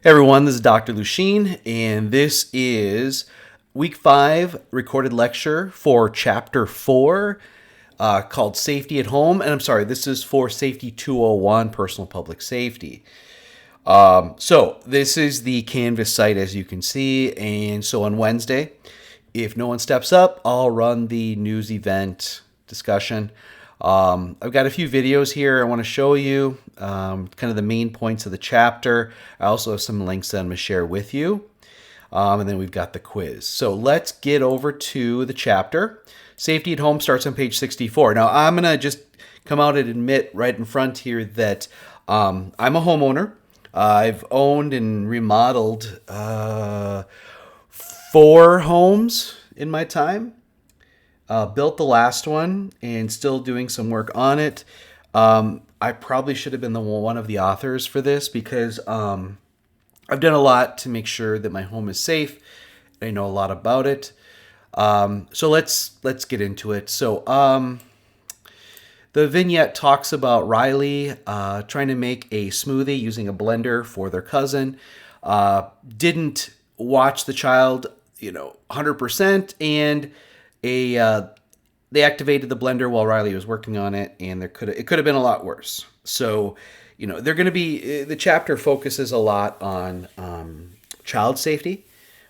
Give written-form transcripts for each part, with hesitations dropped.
Hey everyone, this is Dr. Lusheen, and this is week 5 recorded lecture for chapter 4 called Safety at Home. And I'm sorry, this is for Safety 201, Personal Public Safety. So this is the Canvas site, as you can see. And so on Wednesday, if no one steps up, I'll run the news event discussion. I've got a few videos here I want to show you, kind of the main points of the chapter. I also have some links that I'm going to share with you. And then we've got the quiz. So let's get over to the chapter. Safety at Home starts on page 64. Now, I'm going to just come out and admit right in front here that I'm a homeowner. I've owned and remodeled 4 homes in my time. Built the last one and still doing some work on it. I probably should have been one of the authors for this because I've done a lot to make sure that my home is safe. I know a lot about it. So let's get into it. So the vignette talks about Riley trying to make a smoothie using a blender for their cousin. Didn't watch the child, 100%, and they activated the blender while Riley was working on it, and it could have been a lot worse. So, they're going to be, the chapter focuses a lot on child safety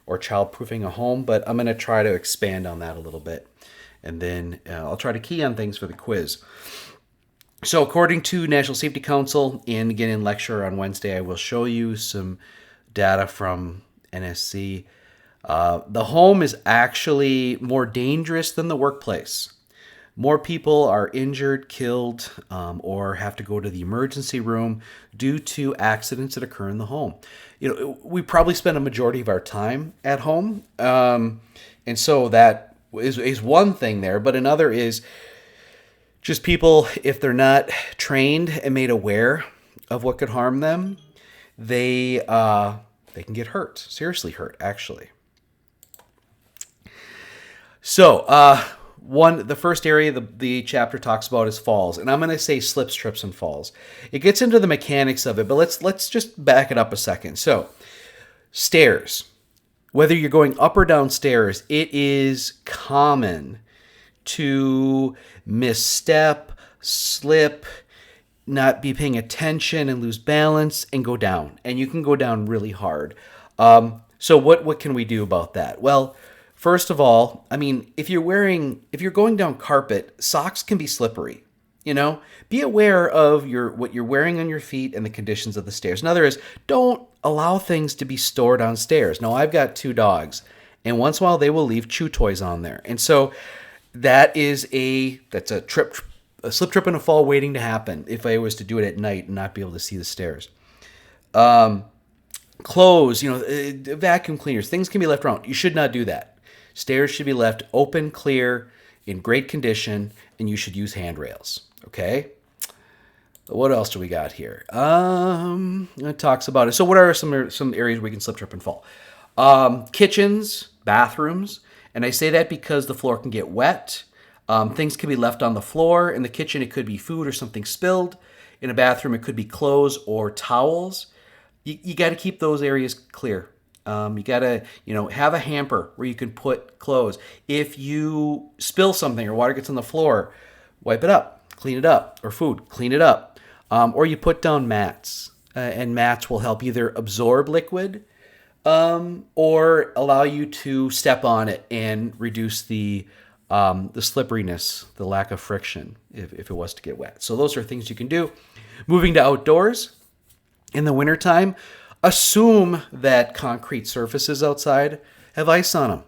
or child-proofing a home, but I'm going to try to expand on that a little bit, and then I'll try to key on things for the quiz. So according to National Safety Council, and again in lecture on Wednesday, I will show you some data from NSC. The home is actually more dangerous than the workplace. More people are injured, killed, or have to go to the emergency room due to accidents that occur in the home. We probably spend a majority of our time at home, and so that is one thing there. But another is just people, if they're not trained and made aware of what could harm them, they can get hurt, seriously hurt, actually. So, the first area the chapter talks about is falls, and I'm going to say slips, trips, and falls. It gets into the mechanics of it, but let's just back it up a second. So, stairs. Whether you're going up or down stairs, it is common to misstep, slip, not be paying attention, and lose balance, and go down. And you can go down really hard. So what can we do about that? Well, first of all, if you're going down carpet, socks can be slippery. Be aware of what you're wearing on your feet and the conditions of the stairs. Another is, don't allow things to be stored on stairs. Now, I've got 2 dogs, and once in a while they will leave chew toys on there. And so that's a slip, trip, and a fall waiting to happen if I was to do it at night and not be able to see the stairs. Clothes, vacuum cleaners, things can be left around. You should not do that. Stairs should be left open, clear, in great condition, and you should use handrails. Okay? What else do we got here? It talks about it. So what are some areas we can slip, trip, and fall? Kitchens, bathrooms, and I say that because the floor can get wet. Things can be left on the floor. In the kitchen, it could be food or something spilled. In a bathroom, it could be clothes or towels. You got to keep those areas clear. You got to, have a hamper where you can put clothes. If you spill something or water gets on the floor, wipe it up, clean it up, or food, clean it up. Or you put down mats, and mats will help either absorb liquid or allow you to step on it and reduce the slipperiness, the lack of friction if it was to get wet. So those are things you can do. Moving to outdoors, in the wintertime, assume that concrete surfaces outside have ice on them.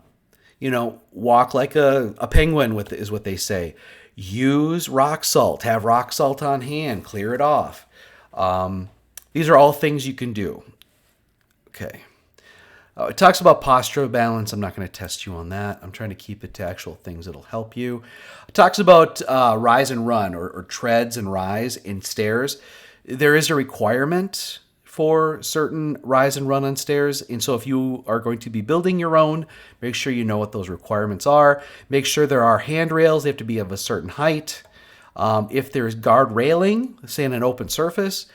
Walk like a penguin is what they say. Use rock salt. Have rock salt on hand. Clear it off. These are all things you can do. Okay. It talks about postural balance. I'm not going to test you on that. I'm trying to keep it to actual things that'll help you. It talks about rise and run or treads and rise in stairs. There is a requirement for certain rise and run on stairs. And so if you are going to be building your own, make sure you know what those requirements are. Make sure there are handrails. They have to be of a certain height. If there's guard railing, say on an open surface,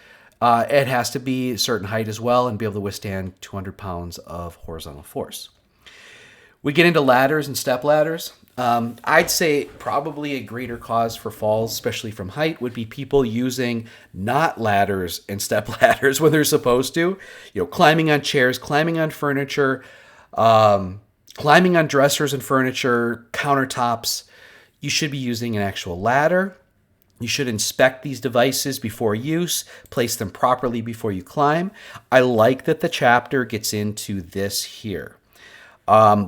It has to be a certain height as well and be able to withstand 200 pounds of horizontal force. We get into ladders and step ladders. I'd say probably a greater cause for falls, especially from height, would be people using not ladders and step ladders when they're supposed to. Climbing on chairs, climbing on furniture, climbing on dressers and furniture, countertops. You should be using an actual ladder. You should inspect these devices before use, place them properly before you climb. I like that the chapter gets into this here.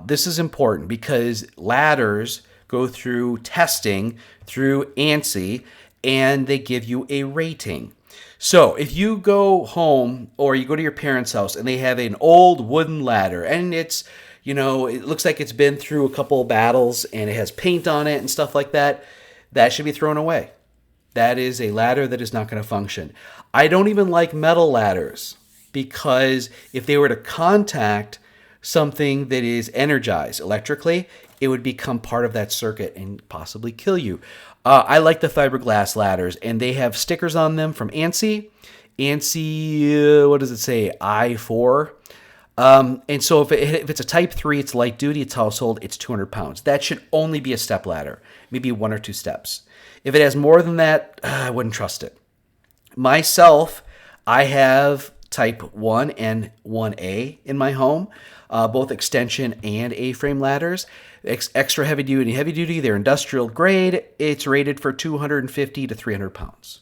This is important because ladders go through testing through ANSI and they give you a rating. So if you go home or you go to your parents' house and they have an old wooden ladder and it's, it looks like it's been through a couple of battles and it has paint on it and stuff like that, that should be thrown away. That is a ladder that is not going to function. I don't even like metal ladders because if they were to contact something that is energized electrically, it would become part of that circuit and possibly kill you. I like the fiberglass ladders, and they have stickers on them from ANSI. ANSI, what does it say? I4. And so if it's a type 3, it's light duty, it's household, it's 200 pounds. That should only be a step ladder, maybe 1 or 2 steps. If it has more than that, I wouldn't trust it. Myself, I have type 1 and 1A in my home, both extension and A-frame ladders. Extra heavy duty, they're industrial grade. It's rated for 250 to 300 pounds.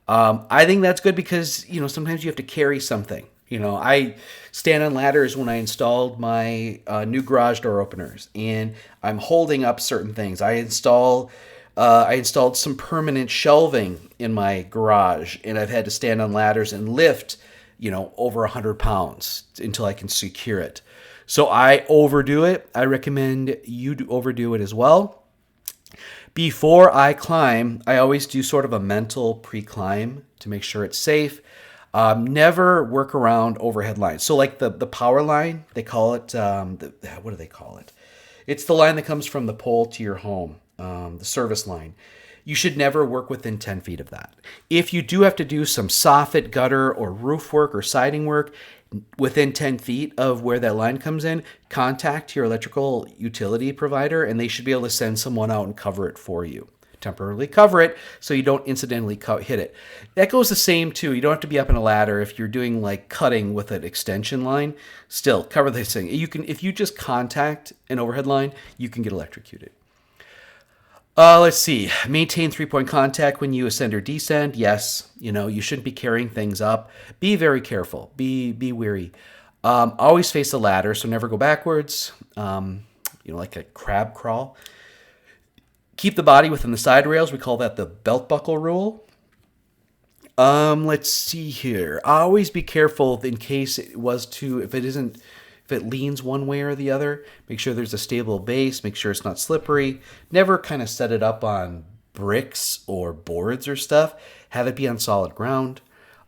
I think that's good because, sometimes you have to carry something. I stand on ladders when I installed my new garage door openers, and I'm holding up certain things. I installed some permanent shelving in my garage, and I've had to stand on ladders and lift, over 100 pounds until I can secure it. So I overdo it. I recommend you overdo it as well. Before I climb, I always do sort of a mental pre-climb to make sure it's safe. Never work around overhead lines. So like the power line, they call it, what do they call it? It's the line that comes from the pole to your home, the service line. You should never work within 10 feet of that. If you do have to do some soffit, gutter, or roof work or siding work within 10 feet of where that line comes in, contact your electrical utility provider and they should be able to send someone out and cover it for you. Temporarily cover it so you don't incidentally hit it. That goes the same too. You don't have to be up in a ladder if you're doing like cutting with an extension line. Still cover this thing. If you just contact an overhead line, you can get electrocuted. Let's see. Maintain 3-point contact when you ascend or descend. Yes, you shouldn't be carrying things up. Be very careful. Be wary. Always face the ladder, so never go backwards. Like a crab crawl. Keep the body within the side rails. We call that the belt buckle rule. Let's see here. Always be careful in case if it leans one way or the other, make sure there's a stable base, make sure it's not slippery. Never kind of set it up on bricks or boards or stuff. Have it be on solid ground.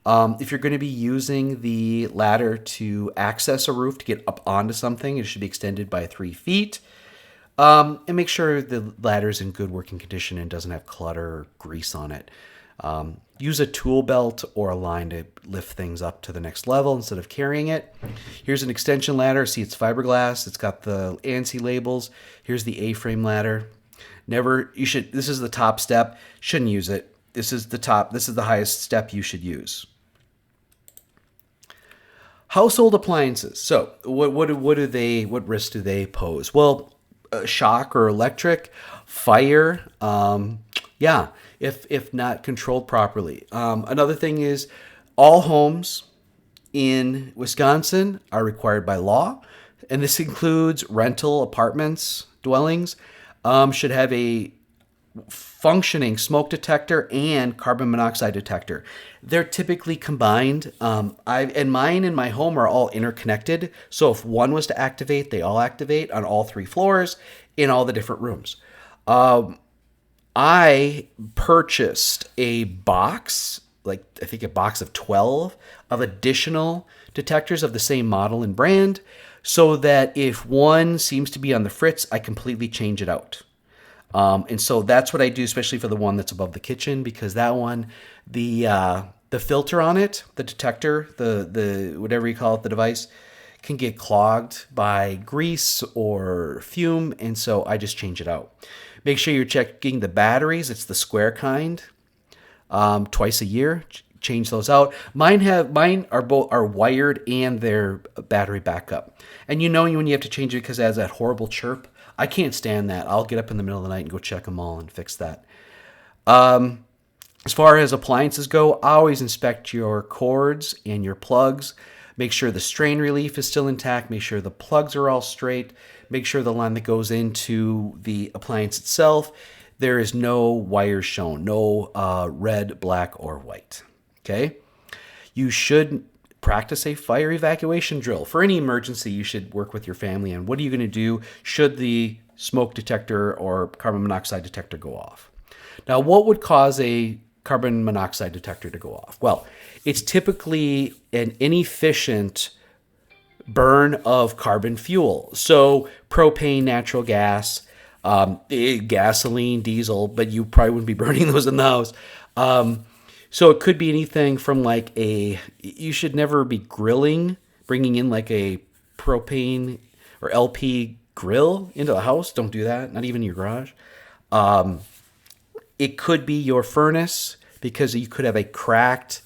If you're going to be using the ladder to access a roof to get up onto something, it should be extended by 3 feet. And make sure the ladder's in good working condition and doesn't have clutter or grease on it. Use a tool belt or a line to lift things up to the next level instead of carrying it. Here's an extension ladder. See, it's fiberglass. It's got the ANSI labels. Here's the A-frame ladder. This is the top step. Shouldn't use it. This is the top. This is the highest step you should use. Household appliances. So what risks do they pose? Well, shock or electric, fire, if not controlled properly. Another thing is all homes in Wisconsin are required by law, and this includes rental apartments, dwellings, should have a functioning smoke detector and carbon monoxide detector. They're typically combined. Mine in my home are all interconnected. So if one was to activate, they all activate on all 3 floors in all the different rooms. I purchased a box, I think a box of 12 of additional detectors of the same model and brand, so that if one seems to be on the fritz, I completely change it out. And so that's what I do, especially for the one that's above the kitchen, because that one, the the filter on it, the detector, the whatever you call it, the device, can get clogged by grease or fume, and so I just change it out. Make sure you're checking the batteries. It's the square kind. Twice a year. Change those out. Mine are wired and they're battery backup. And you know when you have to change it because it has that horrible chirp. I can't stand that. I'll get up in the middle of the night and go check them all and fix that. As far as appliances go, always inspect your cords and your plugs. Make sure the strain relief is still intact. Make sure the plugs are all straight. Make sure the line that goes into the appliance itself, there is no wires shown, no red, black, or white. Okay? You should practice a fire evacuation drill. For any emergency, you should work with your family on what are you going to do should the smoke detector or carbon monoxide detector go off. Now, what would cause a carbon monoxide detector to go off? Well, it's typically an inefficient burn of carbon fuel. So propane, natural gas, gasoline, diesel, but you probably wouldn't be burning those in the house. So it could be anything from like you should never be bringing in like a propane or LP grill into the house. Don't do that. Not even your garage. It could be your furnace because you could have a cracked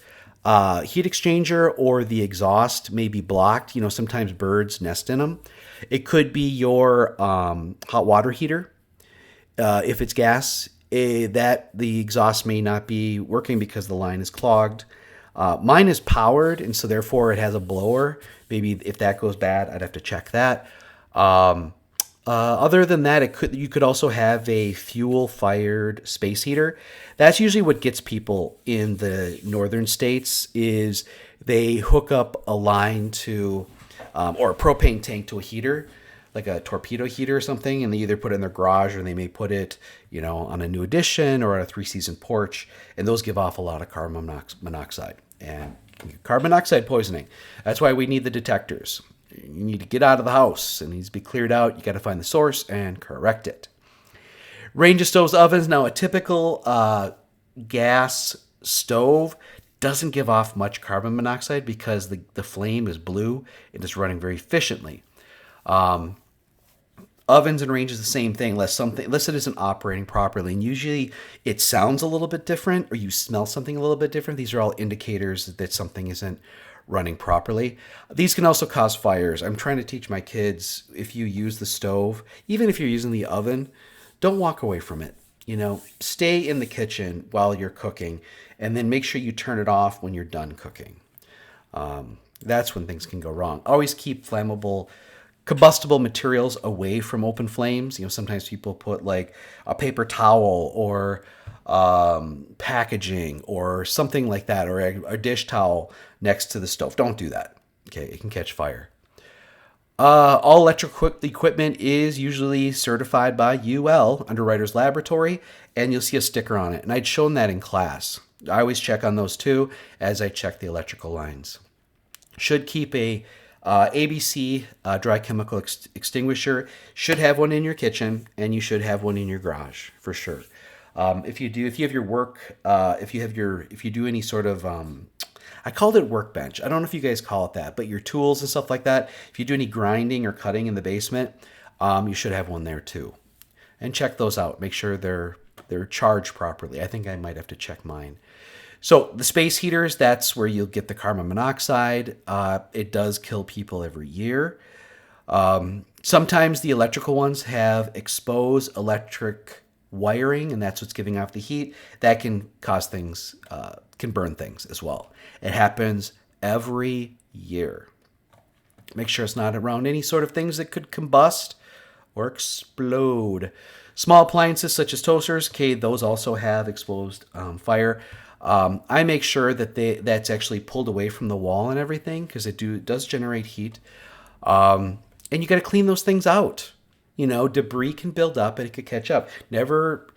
heat exchanger or the exhaust may be blocked. Sometimes birds nest in them. It could be your hot water heater. If it's gas, that the exhaust may not be working because the line is clogged. Mine is powered, and so therefore it has a blower. Maybe if that goes bad, I'd have to check that. Other than that, you could also have a fuel-fired space heater. That's usually what gets people in the northern states is they hook up a line to or a propane tank to a heater, like a torpedo heater or something, and they either put it in their garage or they may put it, on a new addition or on a 3-season porch, and those give off a lot of carbon monoxide and carbon monoxide poisoning. That's why we need the detectors. You need to get out of the house. It needs to be cleared out. You got to find the source and correct it. Range of stoves, ovens. Now, a typical gas stove doesn't give off much carbon monoxide because the flame is blue and it's running very efficiently. Ovens and ranges, the same thing, unless it isn't operating properly. And usually it sounds a little bit different or you smell something a little bit different. These are all indicators that something isn't running properly. These can also cause fires. I'm trying to teach my kids, if you use the stove, even if you're using the oven, don't walk away from it. Stay in the kitchen while you're cooking and then make sure you turn it off when you're done cooking. That's when things can go wrong. Always keep flammable, combustible materials away from open flames. Sometimes people put like a paper towel or packaging or something like that, or a dish towel next to the stove. Don't do that. Okay, it can catch fire. All electric equipment is usually certified by UL, Underwriters Laboratory, and you'll see a sticker on it. And I'd shown that in class. I always check on those too as I check the electrical lines. Should keep a ABC dry chemical extinguisher. Should have one in your kitchen, and you should have one in your garage for sure. If you have your work, if you do any sort of, I called it workbench. I don't know if you guys call it that, but your tools and stuff like that. If you do any grinding or cutting in the basement, you should have one there too. And check those out. Make sure they're charged properly. I think I might have to check mine. So the space heaters, that's where you'll get the carbon monoxide. It does kill people every year. Sometimes the electrical ones have exposed electric wiring, and that's what's giving off the heat. That can cause things, can burn things as well. It happens every year. Make sure it's not around any sort of things that could combust or explode. Small appliances such as toasters, those also have exposed fire. I make sure that's actually pulled away from the wall and everything because it does generate heat. And you got to clean those things out. Debris can build up and it could catch up. Never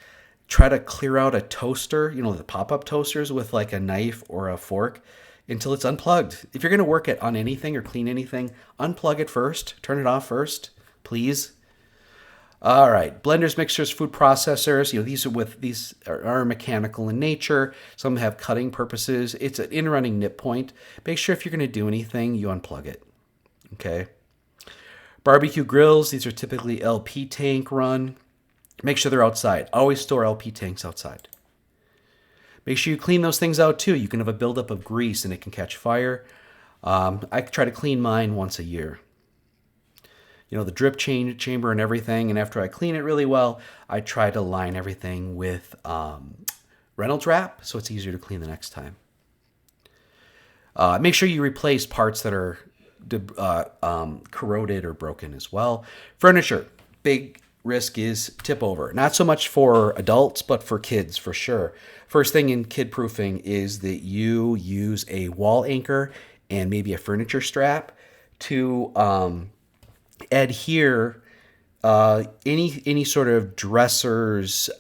try to clear out a toaster, the pop-up toasters with like a knife or a fork until it's unplugged. If you're going to work on anything or clean anything, unplug it first. Turn it off first, please. All right, blenders, mixers, food processors. These are mechanical in nature. Some have cutting purposes. It's an in-running nip point. Make sure if you're going to do anything, you unplug it. Okay. Barbecue grills. These are typically LP tank run. Make sure they're outside. Always store LP tanks outside. Make sure you clean those things out too. You can have a buildup of grease and it can catch fire. I try to clean mine once a year. The drip chamber and everything. And after I clean it really well, I try to line everything with Reynolds wrap so it's easier to clean the next time. Make sure you replace parts that are corroded or broken as well. Furniture, big risk is tip over. Not so much for adults, but for kids for sure. First thing in kid proofing is that you use a wall anchor and maybe a furniture strap to adhere any sort of dressers,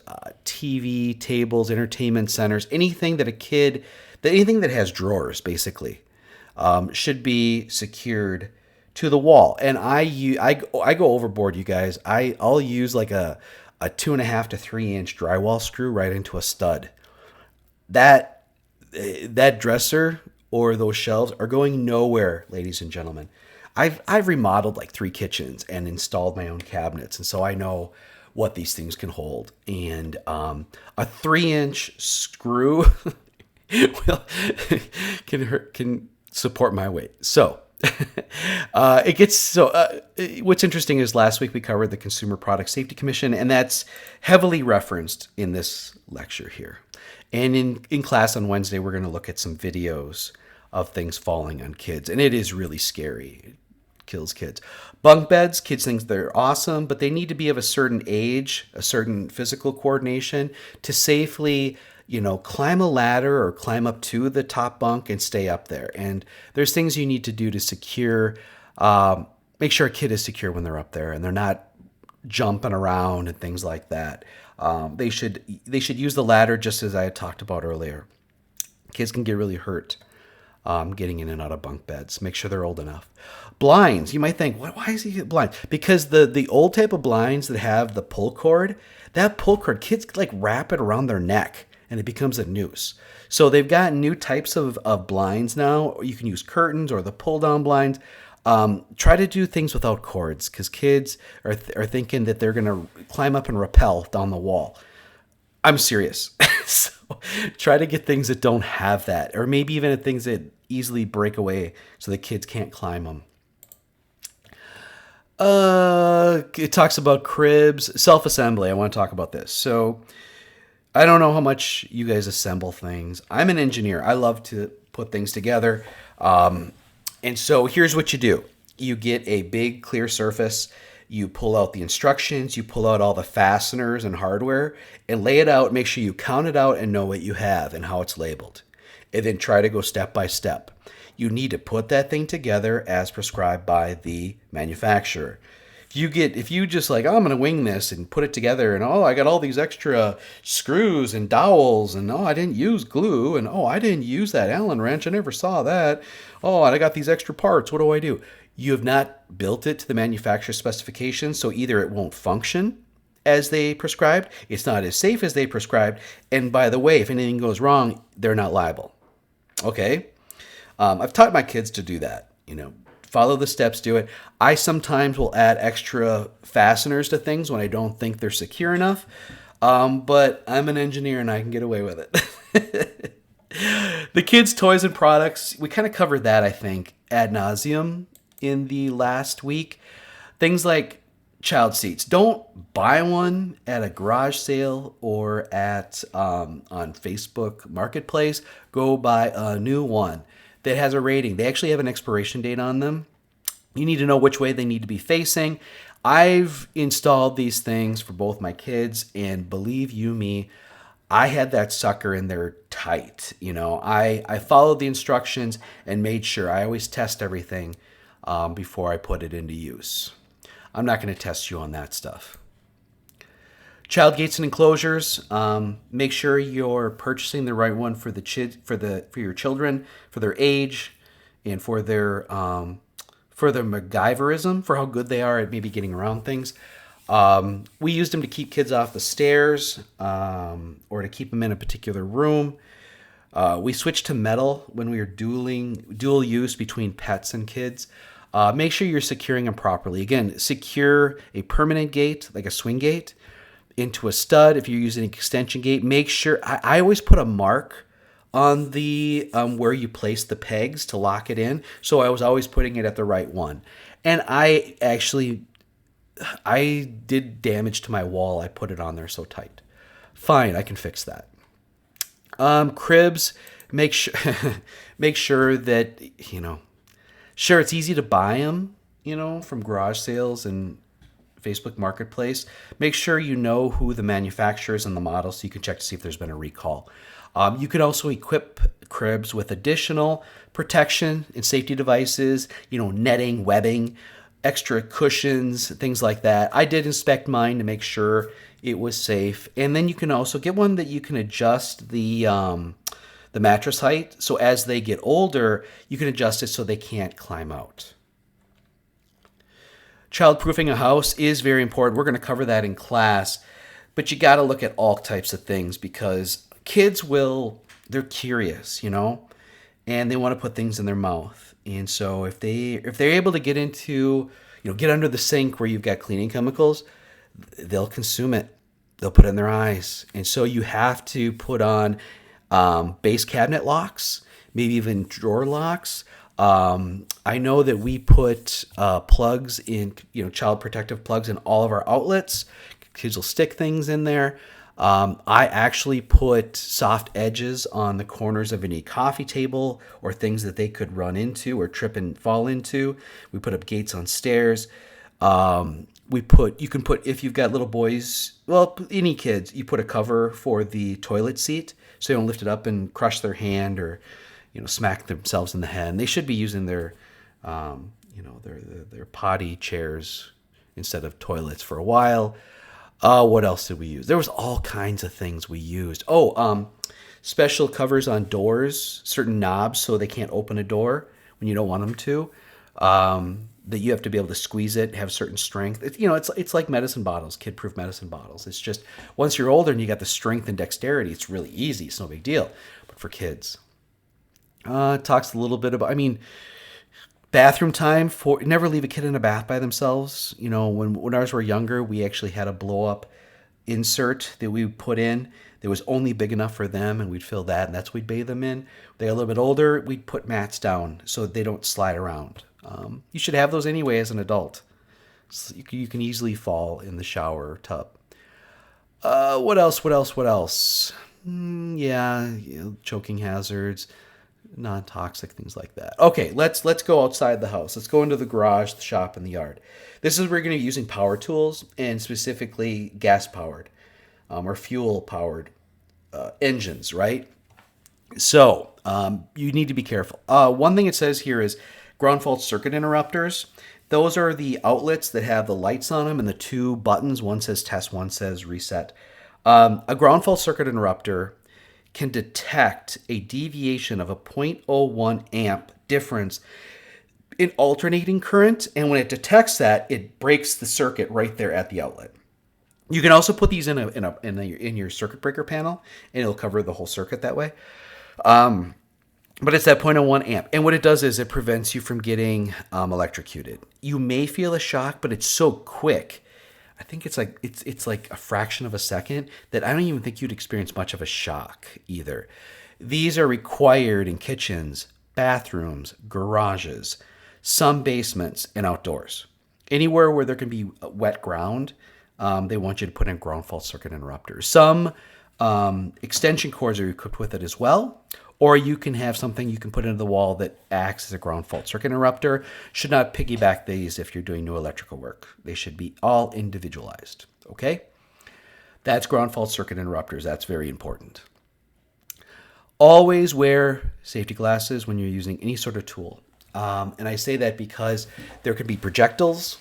TV tables, entertainment centers, anything that has drawers basically should be secured to the wall. And I go overboard, you guys. I'll use like a 2.5 to 3 inch drywall screw right into a stud. That dresser or those shelves are going nowhere, ladies and gentlemen. I've remodeled like 3 kitchens and installed my own cabinets, and so I know what these things can hold. And a 3-inch screw can support my weight. So what's interesting is last week we covered the Consumer Product Safety Commission, and that's heavily referenced in this lecture here. And in class on Wednesday, we're going to look at some videos of things falling on kids, and it is really scary. It kills kids. Bunk beds, kids think they're awesome, but they need to be of a certain age, a certain physical coordination to safely climb a ladder or climb up to the top bunk and stay up there. And there's things you need to do to secure, make sure a kid is secure when they're up there and they're not jumping around and things like that. They should use the ladder just as I had talked about earlier. Kids can get really hurt getting in and out of bunk beds. Make sure they're old enough. Blinds. You might think, why is he get blinds? Because the old type of blinds that have the pull cord, that pull cord, kids like wrap it around their neck and it becomes a noose. So they've got new types of blinds now. You can use curtains or the pull down blinds. Try to do things without cords because kids are thinking that they're going to climb up and rappel down the wall. I'm serious. So try to get things that don't have that, or maybe even things that easily break away so the kids can't climb them. It talks about cribs, self-assembly. I want to talk about this. So I don't know how much you guys assemble things. I'm an engineer. I love to put things together. And so here's what you do. You get a big clear surface. You pull out the instructions. You pull out all the fasteners and hardware and lay it out. Make sure you count it out and know what you have and how it's labeled. And then try to go step by step. You need to put that thing together as prescribed by the manufacturer. If you just like, I'm going to wing this and put it together and, I got all these extra screws and dowels and, I didn't use glue and, I didn't use that Allen wrench. I never saw that. And I got these extra parts. What do I do? You have not built it to the manufacturer's specifications, so either it won't function as they prescribed, it's not as safe as they prescribed, and by the way, if anything goes wrong, they're not liable. Okay? I've taught my kids to do that, follow the steps, do it. I sometimes will add extra fasteners to things when I don't think they're secure enough, but I'm an engineer and I can get away with it. The kids' toys and products, we kind of covered that, I think, ad nauseum in the last week. Things like child seats. Don't buy one at a garage sale or at on Facebook Marketplace. Go buy a new one that has a rating. They actually have an expiration date on them. You need to know which way they need to be facing. I've installed these things for both my kids, and believe you me, I had that sucker in there tight. I followed the instructions and made sure. I always test everything before I put it into use. I'm not going to test you on that stuff. Child gates and enclosures. Make sure you're purchasing the right one for your children, for their age, and for their MacGyverism, for how good they are at maybe getting around things. We used them to keep kids off the stairs or to keep them in a particular room. We switched to metal when we were dual use between pets and kids. Make sure you're securing them properly. Again, secure a permanent gate, like a swing gate, into a stud. If you're using an extension gate, make sure, I always put a mark on the where you place the pegs to lock it in. So I was always putting it at the right one. And I did damage to my wall. I put it on there so tight. Fine, I can fix that. Cribs, make sure make sure that, sure, it's easy to buy them, from garage sales and Facebook Marketplace. Make sure you know who the manufacturer is and the model so you can check to see if there's been a recall. You can also equip cribs with additional protection and safety devices, netting, webbing, extra cushions, things like that. I did inspect mine to make sure it was safe. And then you can also get one that you can adjust the mattress height. So as they get older, you can adjust it so they can't climb out. Childproofing a house is very important. We're going to cover that in class, but you got to look at all types of things because kids they're curious, and they want to put things in their mouth. And so if they're able to get into, get under the sink where you've got cleaning chemicals, they'll consume it. They'll put it in their eyes. And so you have to put on base cabinet locks, maybe even drawer locks. I know that we put plugs in, child protective plugs in all of our outlets. Kids will stick things in there. I actually put soft edges on the corners of any coffee table or things that they could run into or trip and fall into. We put up gates on stairs. You can put, if you've got little boys, well, any kids, you put a cover for the toilet seat so they don't lift it up and crush their hand or, smack themselves in the head. And they should be using their potty chairs instead of toilets for a while. What else did we use? There was all kinds of things we used. Special covers on doors, certain knobs so they can't open a door when you don't want them to. That you have to be able to squeeze it, have certain strength. It's like medicine bottles, kid-proof medicine bottles. It's just once you're older and you got the strength and dexterity, it's really easy. It's no big deal. But for kids, it talks a little bit about. Bathroom time never leave a kid in a bath by themselves. When ours were younger, we actually had a blow up insert that we would put in that was only big enough for them, and we'd fill that, and that's what we'd bathe them in. They got a little bit older, we'd put mats down so that they don't slide around. You should have those anyway as an adult. So you can easily fall in the shower tub. What else? Choking hazards, non-toxic, things like that. Okay, let's go outside the house. Let's go into the garage, the shop, and the yard. This is where we're going to be using power tools, and specifically gas-powered or fuel-powered engines, right? So you need to be careful. One thing it says here is ground fault circuit interrupters. Those are the outlets that have the lights on them and the two buttons. One says test, one says reset. A ground fault circuit interrupter can detect a deviation of a 0.01 amp difference in alternating current, and when it detects that, it breaks the circuit right there at the outlet. You can also put these in your circuit breaker panel, and it'll cover the whole circuit that way. But it's that 0.01 amp, and what it does is it prevents you from getting electrocuted. You may feel a shock, but it's so quick. I think it's like a fraction of a second that I don't even think you'd experience much of a shock either. These are required in kitchens, bathrooms, garages, some basements, and outdoors. Anywhere where there can be wet ground, they want you to put in ground fault circuit interrupters. Some extension cords are equipped with it as well. Or you can have something you can put into the wall that acts as a ground fault circuit interrupter. Should not piggyback these if you're doing new electrical work. They should be all individualized, okay? That's ground fault circuit interrupters. That's very important. Always wear safety glasses when you're using any sort of tool. And I say that because there could be projectiles,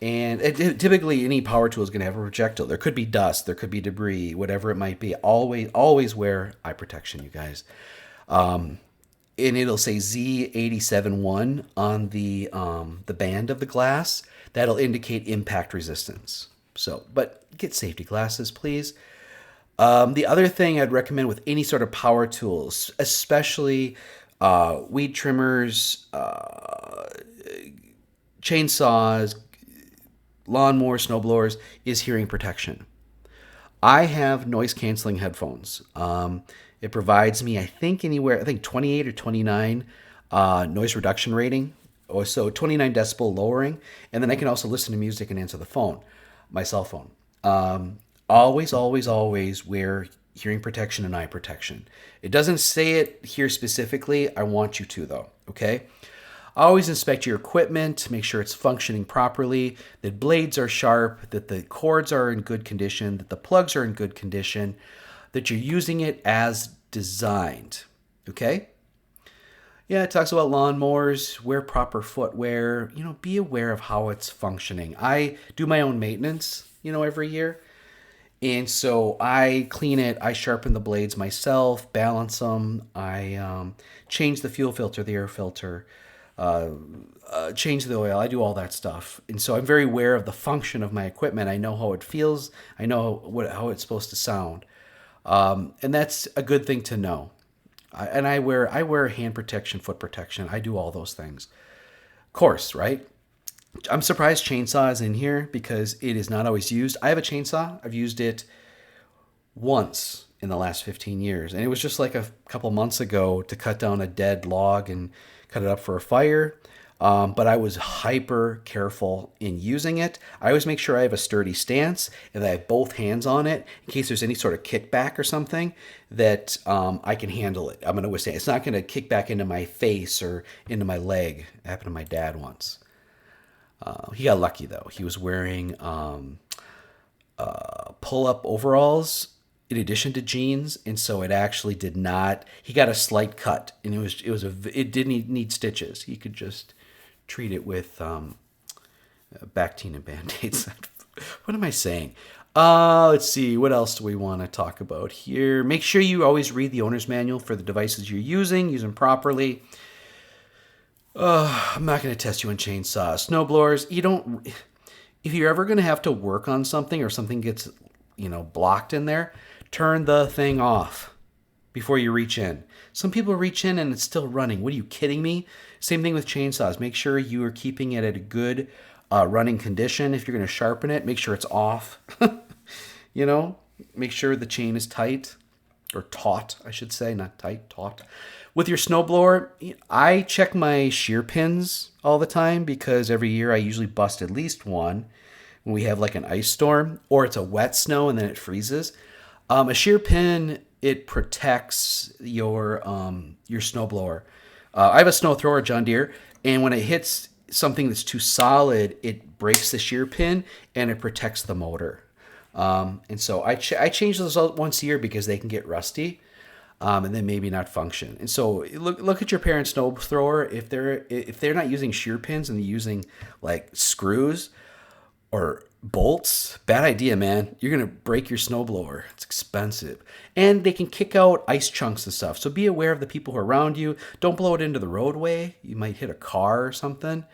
and typically any power tool is going to have a projectile. There could be dust, there could be debris, whatever it might be. Always wear eye protection, you guys. and it'll say Z87.1 on the band of the glass. That'll indicate impact resistance. So, but get safety glasses, please. The other thing I'd recommend with any sort of power tools, especially weed trimmers, chainsaws, lawnmowers, snowblowers, is hearing protection. I have noise canceling headphones. It provides me, I think, 28 or 29 noise reduction rating. Or so 29 decibel lowering. And then I can also listen to music and answer the phone, my cell phone. Always, always, always wear hearing protection and eye protection. It doesn't say it here specifically. I want you to, though. Okay? Always inspect your equipment, make sure it's functioning properly, that blades are sharp, that the cords are in good condition, that the plugs are in good condition, that you're using it as designed. Okay? Yeah, it talks about lawnmowers, wear proper footwear, be aware of how it's functioning. I do my own maintenance, every year. And so I clean it, I sharpen the blades myself, balance them, I change the fuel filter, the air filter, change the oil. I do all that stuff. And so I'm very aware of the function of my equipment. I know how it feels. I know how it's supposed to sound. And that's a good thing to know. I wear hand protection, foot protection. I do all those things. Of course, right? I'm surprised chainsaw is in here because it is not always used. I have a chainsaw. I've used it once in the last 15 years. And it was just like a couple months ago to cut down a dead log and cut it up for a fire. But I was hyper careful in using it. I always make sure I have a sturdy stance and that I have both hands on it in case there's any sort of kickback or something that I can handle it. I'm going to withstand. It's not going to kick back into my face or into my leg. It happened to my dad once. He got lucky though. He was wearing pull-up overalls in addition to jeans, and so it actually did not. He got a slight cut, and it didn't need stitches. He could just treat it with Bactine and Band-Aids. What am I saying? Let's see. What else do we want to talk about here? Make sure you always read the owner's manual for the devices you're using. Use them properly. I'm not going to test you on chainsaws. Snowblowers, if you're ever going to have to work on something or something gets, blocked in there, turn the thing off before you reach in. Some people reach in and it's still running. What are you kidding me? Same thing with chainsaws. Make sure you are keeping it at a good running condition. If you're going to sharpen it, make sure it's off. Make sure the chain is tight or taut, I should say, not tight, taut. With your snowblower, I check my shear pins all the time because every year I usually bust at least one when we have like an ice storm or it's a wet snow and then it freezes. A shear pin, it protects your snowblower. I have a snow thrower, John Deere, and when it hits something that's too solid, it breaks the shear pin and it protects the motor. And so I change those out once a year because they can get rusty. And then maybe not function. And so look at your parents' snow thrower. If they're not using shear pins and they're using like screws or bolts, bad idea, man. You're gonna break your snowblower. It's expensive, and they can kick out ice chunks and stuff. So be aware of the people who are around you. Don't blow it into the roadway. You might hit a car or something,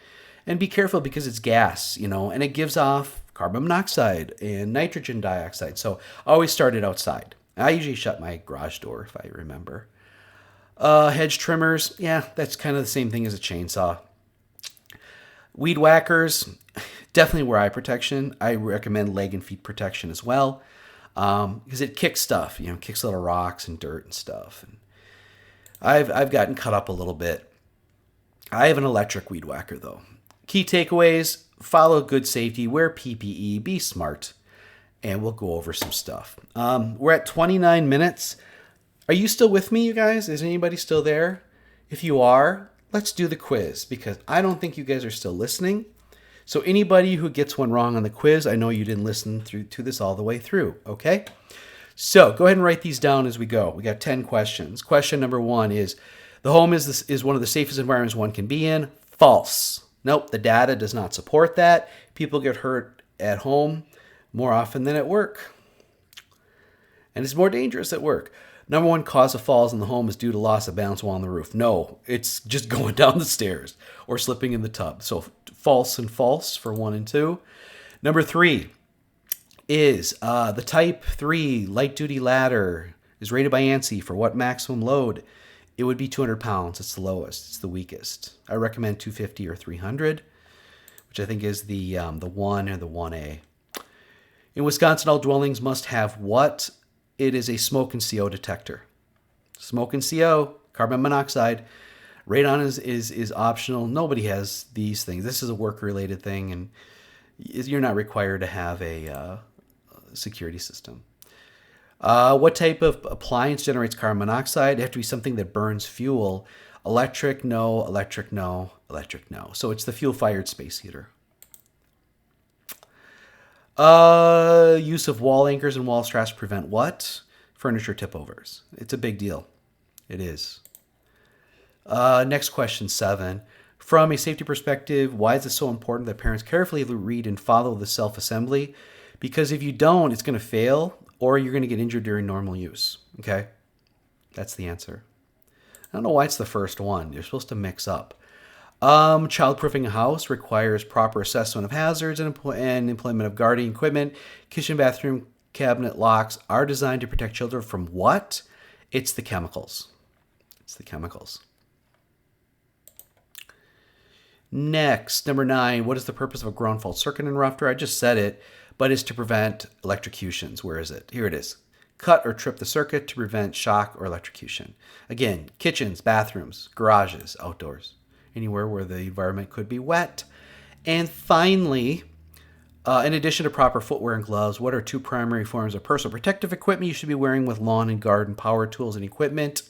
and be careful because it's gas, and it gives off carbon monoxide and nitrogen dioxide. So always start it outside. I usually shut my garage door if I remember. Hedge trimmers, yeah, that's kind of the same thing as a chainsaw. Weed whackers, definitely wear eye protection. I recommend leg and feet protection as well because it kicks stuff, kicks little rocks and dirt and stuff. And I've gotten cut up a little bit. I have an electric weed whacker though. Key takeaways: follow good safety, wear PPE, be smart. And we'll go over some stuff. We're at 29 minutes. Are you still with me, you guys? Is anybody still there? If you are, let's do the quiz because I don't think you guys are still listening. So anybody who gets one wrong on the quiz, I know you didn't listen to this all the way through, okay? So go ahead and write these down as we go. We got 10 questions. Question number 1 is, the home is one of the safest environments one can be in. False. Nope, the data does not support that. People get hurt at home more often than at work. And it's more dangerous at work. Number one cause of falls in the home is due to loss of balance while on the roof. No, it's just going down the stairs or slipping in the tub. So false and false for 1 and 2. Number 3 is the Type 3 light duty ladder is rated by ANSI for what maximum load? It would be 200 pounds. It's the lowest. It's the weakest. I recommend 250 or 300, which I think is the 1 or the 1A. In Wisconsin, all dwellings must have what? It is a smoke and CO detector. Smoke and CO, carbon monoxide. Radon is optional. Nobody has these things. This is a work-related thing, and you're not required to have a security system. What type of appliance generates carbon monoxide? It has to be something that burns fuel. Electric, no. Electric, no. Electric, no. So it's the fuel-fired space heater. Use of wall anchors and wall straps prevent what? Furniture tip-overs. It's a big deal. It is. Next question, 7. From a safety perspective, why is it so important that parents carefully read and follow the self-assembly? Because if you don't, it's going to fail, or you're going to get injured during normal use. Okay? That's the answer. I don't know why it's the first one. You're supposed to mix up. Childproofing a house requires proper assessment of hazards and employment of guarding equipment. Kitchen, bathroom, cabinet locks are designed to protect children from what? It's the chemicals. It's the chemicals. Next, number 9, what is the purpose of a ground fault circuit interrupter? I just said it, but it's to prevent electrocutions. Where is it? Here it is. Cut or trip the circuit to prevent shock or electrocution. Again, kitchens, bathrooms, garages, outdoors, anywhere where the environment could be wet. And finally, in addition to proper footwear and gloves, what are 2 primary forms of personal protective equipment you should be wearing with lawn and garden power tools and equipment?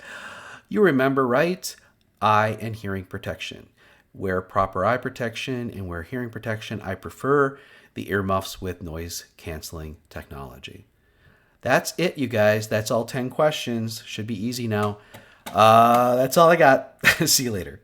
You remember, right? Eye and hearing protection. Wear proper eye protection and wear hearing protection. I prefer the earmuffs with noise canceling technology. That's it, you guys. That's all 10 questions. Should be easy now. That's all I got. See you later.